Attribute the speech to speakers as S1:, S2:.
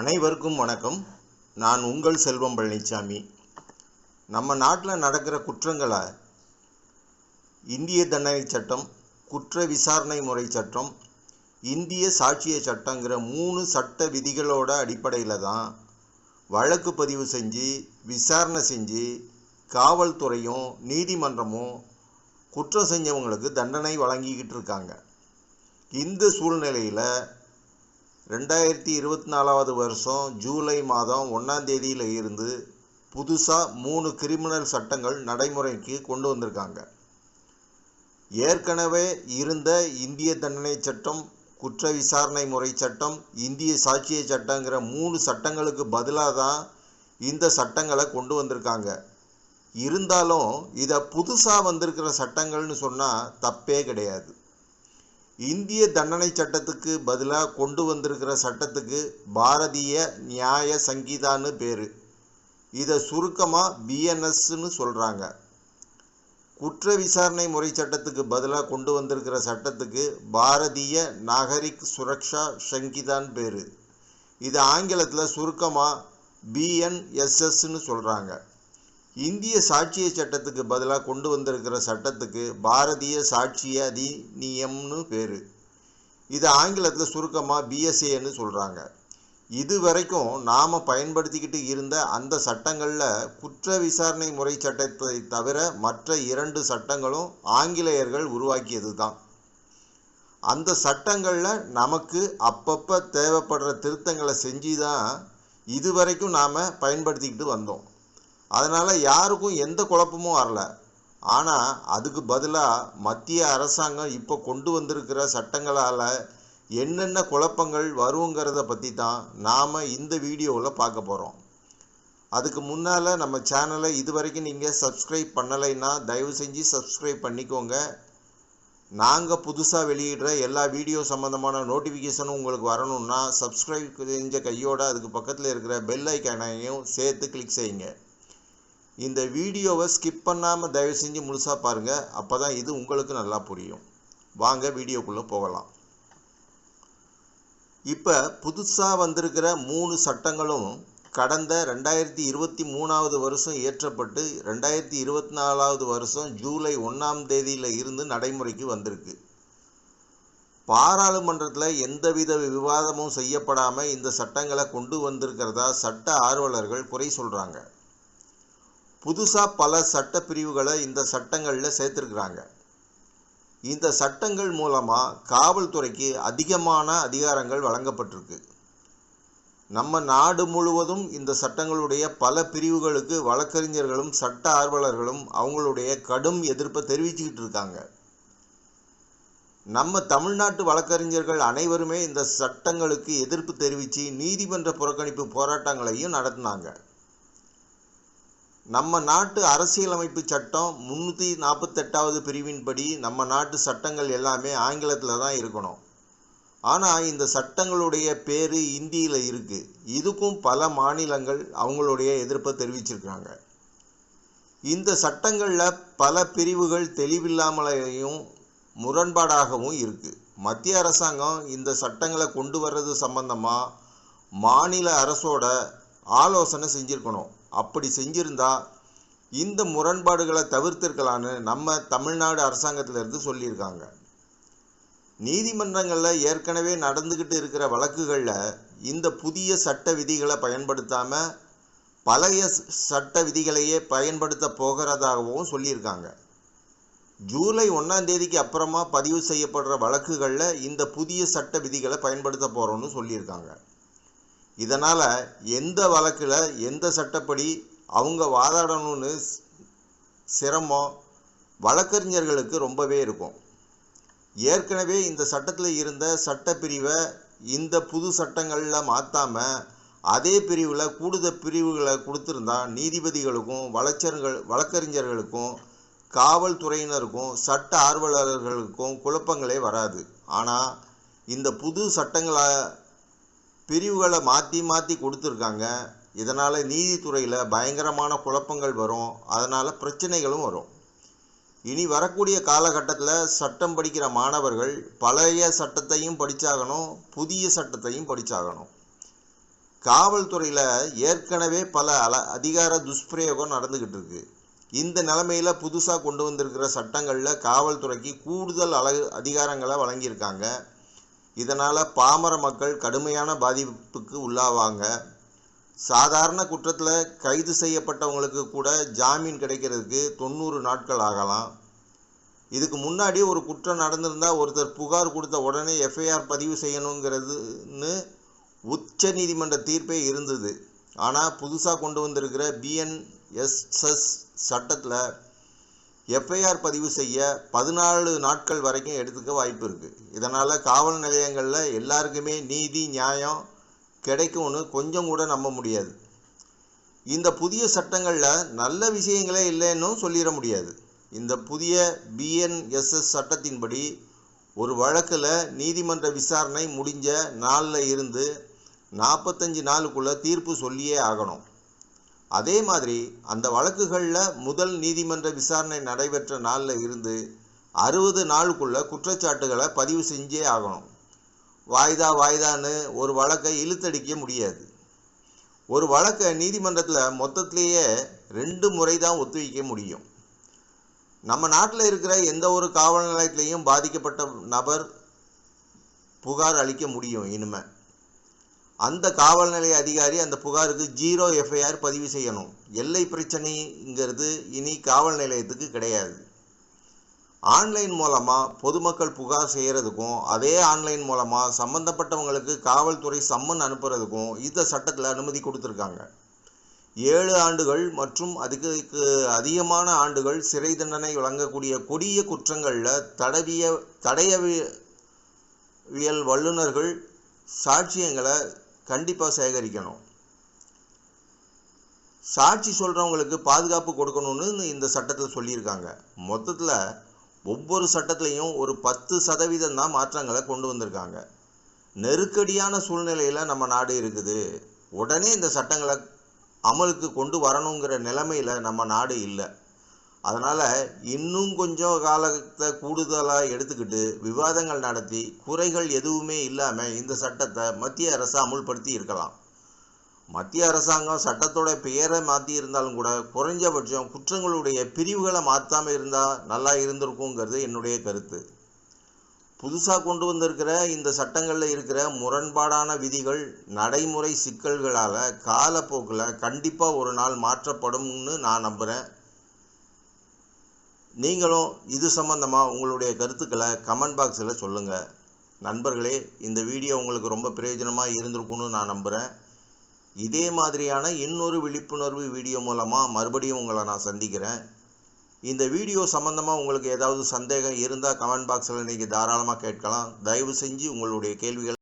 S1: அனைவருக்கும் வணக்கம். நான் உங்கள் செல்வம் பழனிசாமி. நம்ம நாட்டில் நடக்கிற குற்றங்களை இந்திய தண்டனை சட்டம், குற்ற விசாரணை முறை சட்டம், இந்திய சாட்சிய சட்டங்கிற 3 சட்ட விதிகளோட அடிப்படையில் தான் வழக்கு பதிவு செஞ்சு விசாரணை செஞ்சு காவல்துறையும் நீதிமன்றமும் குற்றம் செஞ்சவங்களுக்கு தண்டனை வழங்கிக்கிட்டு இருக்காங்க. இந்த சூழ்நிலையில் 2024 வருஷம் ஜூலை மாதம் 1ஆம் தேதியில் இருந்து புதுசாக 3 கிரிமினல் சட்டங்கள் நடைமுறைக்கு கொண்டு வந்திருக்காங்க. ஏற்கனவே இருந்த இந்திய தண்டனை சட்டம், குற்ற விசாரணை முறை சட்டம், இந்திய சாட்சிய சட்டங்கிற 3 சட்டங்களுக்கு பதிலாக தான் இந்த சட்டங்களை கொண்டு வந்திருக்காங்க. இருந்தாலும் இதை புதுசாக வந்திருக்கிற சட்டங்கள்னு சொன்னால் தப்பே கிடையாது. இந்திய தண்டனை சட்டத்துக்கு பதிலாக கொண்டு வந்திருக்கிற சட்டத்துக்கு பாரதிய நியாய சங்கீதான்னு பேர். இதை சுருக்கமாக பிஎன்எஸ்ன்னு சொல்கிறாங்க. குற்ற விசாரணை முறை சட்டத்துக்கு பதிலாக கொண்டு வந்திருக்கிற சட்டத்துக்கு பாரதிய நாகரிக் சுரக்ஷா சங்கீதான்னு பேர். இது ஆங்கிலத்தில் சுருக்கமாக பிஎன்எஸ்எஸ்ன்னு சொல்கிறாங்க. இந்திய சாட்சிய சட்டத்துக்கு பதிலாக கொண்டு வந்திருக்கிற சட்டத்துக்கு பாரதிய சாட்சிய அதிநியம்னு பேர். இது ஆங்கிலத்தில் சுருக்கமாக பிஎஸ்ஏன்னு சொல்கிறாங்க. இது வரைக்கும் நாம் பயன்படுத்திக்கிட்டு இருந்த அந்த சட்டங்களில் குற்ற விசாரணை முறை சட்டத்தை தவிர மற்ற 2 சட்டங்களும் ஆங்கிலேயர்கள் உருவாக்கியது தான். அந்த சட்டங்களில் நமக்கு அப்பப்போ தேவைப்படுற திருத்தங்களை செஞ்சு தான் இது வரைக்கும் நாம் பயன்படுத்திக்கிட்டு வந்தோம். அதனால் யாருக்கும் எந்த குழப்பமும் வரல. ஆனால் அதுக்கு பதிலாக மத்திய அரசாங்கம் இப்போ கொண்டு வந்திருக்கிற சட்டங்களால் என்னென்ன குழப்பங்கள் வருங்கிறத பற்றி தான் நாம் இந்த வீடியோவில் பார்க்க போகிறோம். அதுக்கு முன்னால் நம்ம சேனலை இது வரைக்கும் நீங்கள் சப்ஸ்கிரைப் பண்ணலைன்னா தயவு செஞ்சு சப்ஸ்கிரைப் பண்ணிக்கோங்க. நாங்கள் புதுசாக வெளியிடுற எல்லா வீடியோ சம்மந்தமான நோட்டிஃபிகேஷனும் உங்களுக்கு வரணுன்னா சப்ஸ்கிரைப் செஞ்ச கையோட அதுக்கு பக்கத்தில் இருக்கிற பெல் ஐக்கானையும் சேர்த்து கிளிக் செய்யுங்க. இந்த வீடியோவை ஸ்கிப் பண்ணாமல் தயவு செஞ்சு முழுசாக பாருங்கள். அப்போ தான் இது உங்களுக்கு நல்லா புரியும். வாங்க வீடியோக்குள்ளே போகலாம். இப்போ புதுசாக வந்திருக்கிற 3 சட்டங்களும் கடந்த 2023 வருஷம் இயற்றப்பட்டு 2024 வருஷம் ஜூலை 1ஆம் தேதியில் இருந்து நடைமுறைக்கு வந்திருக்கு. பாராளுமன்றத்தில் எந்தவித விவாதமும் செய்யப்படாமல் இந்த சட்டங்களை கொண்டு வந்திருக்கிறதா சட்ட ஆர்வலர்கள் குறை சொல்கிறாங்க. புதுசாக பல சட்ட பிரிவுகளை இந்த சட்டங்களில் சேர்த்துருக்குறாங்க. இந்த சட்டங்கள் மூலமாக காவல்துறைக்கு அதிகமான அதிகாரங்கள் வழங்கப்பட்டிருக்கு. நம்ம நாடு முழுவதும் இந்த சட்டங்களுடைய பல பிரிவுகளுக்கு வழக்கறிஞர்களும் சட்ட ஆர்வலர்களும் அவங்களுடைய கடும் எதிர்ப்பை தெரிவிச்சுக்கிட்டு இருக்காங்க. நம்ம தமிழ்நாட்டு வழக்கறிஞர்கள் அனைவருமே இந்த சட்டங்களுக்கு எதிர்ப்பு தெரிவித்து நீதிமன்ற புறக்கணிப்பு போராட்டங்களையும் நடத்தினாங்க. நம்ம நாட்டு அரசியலமைப்பு சட்டம் 348வது பிரிவின்படி நம்ம நாட்டு சட்டங்கள் எல்லாமே ஆங்கிலத்தில் தான் இருக்கணும். ஆனால் இந்த சட்டங்களுடைய பேர் இந்தியில் இருக்குது. இதுக்கும் பல மாநிலங்கள் அவங்களுடைய எதிர்ப்பை தெரிவிச்சிருக்காங்க. இந்த சட்டங்களில் பல பிரிவுகள் தெளிவில்லாமலையும் முரண்பாடாகவும் இருக்குது. மத்திய அரசாங்கம் இந்த சட்டங்களை கொண்டு வர்றது சம்பந்தமாக மாநில அரசோட ஆலோசனை செஞ்சுருக்கணும். அப்படி செஞ்சிருந்தா இந்த முரண்பாடுகளை தவிர்த்திருக்கலான்னு நம்ம தமிழ்நாடு அரசாங்கத்திலிருந்து சொல்லியிருக்காங்க. நீதிமன்றங்களில் ஏற்கனவே நடந்துக்கிட்டு இருக்கிற வழக்குகளில் இந்த புதிய சட்ட விதிகளை பயன்படுத்தாமல் பழைய சட்ட விதிகளையே பயன்படுத்த போகிறதாகவும் சொல்லியிருக்காங்க. ஜூலை 1ஆம் தேதிக்கு அப்புறமா பதிவு செய்யப்படுற வழக்குகளில் இந்த புதிய சட்ட விதிகளை பயன்படுத்த போகிறோன்னு சொல்லியிருக்காங்க. இதனால் எந்த வழக்கில் எந்த சட்டப்படி அவங்க வாதாடணும்னு சிரமம் வழக்கறிஞர்களுக்கு ரொம்பவே இருக்கும். ஏற்கனவே இந்த சட்டத்தில் இருந்த சட்டப்பிரிவை இந்த புது சட்டங்களில் மாற்றாமல் அதே பிரிவில் கூடுதல் பிரிவுகளை கொடுத்துருந்தா நீதிபதிகளுக்கும் வழக்கறிஞர்களுக்கும் காவல்துறையினருக்கும் சட்ட ஆர்வலர்களுக்கும் குழப்பங்களே வராது. ஆனால் இந்த புது சட்டங்களை பிரிவுகளை மாற்றி கொடுத்துருக்காங்க. இதனால் நீதித்துறையில் பயங்கரமான குழப்பங்கள் வரும். அதனால் பிரச்சனைகளும் வரும். இனி வரக்கூடிய காலகட்டத்தில் சட்டம் படிக்கிற மாணவர்கள் பழைய சட்டத்தையும் படித்தாகணும், புதிய சட்டத்தையும் படித்தாகணும். காவல்துறையில் ஏற்கனவே பல அதிகார துஷ்பிரயோகம் நடந்துக்கிட்டு இருக்கு. இந்த நிலைமையில் புதுசாக கொண்டு வந்திருக்கிற சட்டங்களில் காவல்துறைக்கு கூடுதல் அதிகாரங்களை வழங்கியிருக்காங்க. இதனால் பாமர மக்கள் கடுமையான பாதிப்புக்கு உள்ளாவாங்க. சாதாரண குற்றத்தில் கைது செய்யப்பட்டவங்களுக்கு கூட ஜாமீன் கிடைக்கிறதுக்கு 90 நாட்கள் ஆகலாம். இதுக்கு முன்னாடி ஒரு குற்றம் நடந்திருந்தால் ஒருத்தர் புகார் கொடுத்த உடனே எஃப்ஐஆர் பதிவு செய்யணுங்கிறதுன்னு உச்ச நீதிமன்ற தீர்ப்பே இருந்தது. ஆனால் புதுசாக கொண்டு வந்திருக்கிற பிஎன்எஸ்எஸ் சட்டத்தில் எஃப்ஐஆர் பதிவு செய்ய 14 நாட்கள் வரைக்கும் எடுத்துக்க வாய்ப்பு இருக்குது. இதனால் காவல் நிலையங்களில் எல்லாருக்குமே நீதி நியாயம் கிடைக்கும்னு கொஞ்சம் கூட நம்ப முடியாது. இந்த புதிய சட்டங்களில் நல்ல விஷயங்களே இல்லைன்னு சொல்லிட முடியாது. இந்த புதிய பிஎன்எஸ்எஸ் சட்டத்தின்படி ஒரு வழக்கில் நீதிமன்ற விசாரணை முடிஞ்ச நாளில் இருந்து 45 நாளுக்குள்ளே தீர்ப்பு சொல்லியே ஆகணும். அதே மாதிரி அந்த வழக்குகளில் முதல் நீதிமன்ற விசாரணை நடைபெற்ற நாளில் இருந்து 60 நாளுக்குள்ளே குற்றச்சாட்டுகளை பதிவு செஞ்சே ஆகணும். வாய்தான்னு ஒரு வழக்கை இழுத்தடிக்க முடியாது. ஒரு வழக்கை நீதிமன்றத்தில் மொத்தத்திலேயே 2 முறை தான் ஒத்திவைக்க முடியும். நம்ம நாட்டில் இருக்கிற எந்த ஒரு காவல் நிலையத்திலையும் பாதிக்கப்பட்ட நபர் புகார் அளிக்க முடியும். இனிமேல் அந்த காவல் நிலைய அதிகாரி அந்த புகாருக்கு 0 எஃப்ஐஆர் பதிவு செய்யணும். எல்லை பிரச்சனைங்கிறது இனி காவல் நிலையத்துக்கு கிடையாது. ஆன்லைன் மூலமாக பொதுமக்கள் புகார் செய்கிறதுக்கும் அதே ஆன்லைன் மூலமாக சம்மந்தப்பட்டவங்களுக்கு காவல்துறை சம்மன் அனுப்புறதுக்கும் இந்த சட்டத்தில் அனுமதி கொடுத்துருக்காங்க. 7 ஆண்டுகள் மற்றும் அதுக்கு அதிகமான ஆண்டுகள் சிறை தண்டனை வழங்கக்கூடிய கொடிய குற்றங்களில் தடயவியல் வல்லுநர்கள் சாட்சியங்களை கண்டிப்பாக சேகரிக்கணும். சாட்சி சொல்கிறவங்களுக்கு பாதுகாப்பு கொடுக்கணும்னு இந்த சட்டத்தில் சொல்லியிருக்காங்க. மொத்தத்தில் ஒவ்வொரு சட்டத்திலையும் ஒரு 10% தான் மாற்றங்களை கொண்டு வந்திருக்காங்க. நெருக்கடியான சூழ்நிலையில் நம்ம நாடு இருக்குது. உடனே இந்த சட்டங்களை அமலுக்கு கொண்டு வரணுங்கிற நிலைமையில் நம்ம நாடு இல்லை. அதனால் இன்னும் கொஞ்சம் காலத்தை கூடுதலாக எடுத்துக்கிட்டு விவாதங்கள் நடத்தி குறைகள் எதுவுமே இல்லாமல் இந்த சட்டத்தை மத்திய அரசு அமுல்படுத்தி இருக்கலாம். மத்திய அரசாங்கம் சட்டத்தோட பெயரை மாற்றி இருந்தாலும் கூட குறைஞ்சபட்சம் குற்றங்களுடைய பிரிவுகளை மாற்றாமல் இருந்தால் நல்லா இருந்திருக்குங்கிறது என்னுடைய கருத்து. புதுசாக கொண்டு வந்திருக்கிற இந்த சட்டங்களில் இருக்கிற முரண்பாடான விதிகள் நடைமுறை சிக்கல்களால் காலப்போக்கில் கண்டிப்பாக ஒரு நாள் மாற்றப்படும்னு நான் நம்புகிறேன். நீங்களும் இது சம்பந்தமாக உங்களுடைய கருத்துக்களை கமெண்ட் பாக்ஸில் சொல்லுங்கள். நண்பர்களே, இந்த வீடியோ உங்களுக்கு ரொம்ப பிரயோஜனமாக இருந்திருக்குன்னு நான் நம்புகிறேன். இதே மாதிரியான இன்னொரு விழிப்புணர்வு வீடியோ மூலமாக மறுபடியும் உங்களை நான் சந்திக்கிறேன். இந்த வீடியோ சம்பந்தமாக உங்களுக்கு ஏதாவது சந்தேகம் இருந்தால் கமெண்ட் பாக்ஸில் நீங்கள் தாராளமாக கேட்கலாம். தயவு செஞ்சு உங்களுடைய கேள்விகள்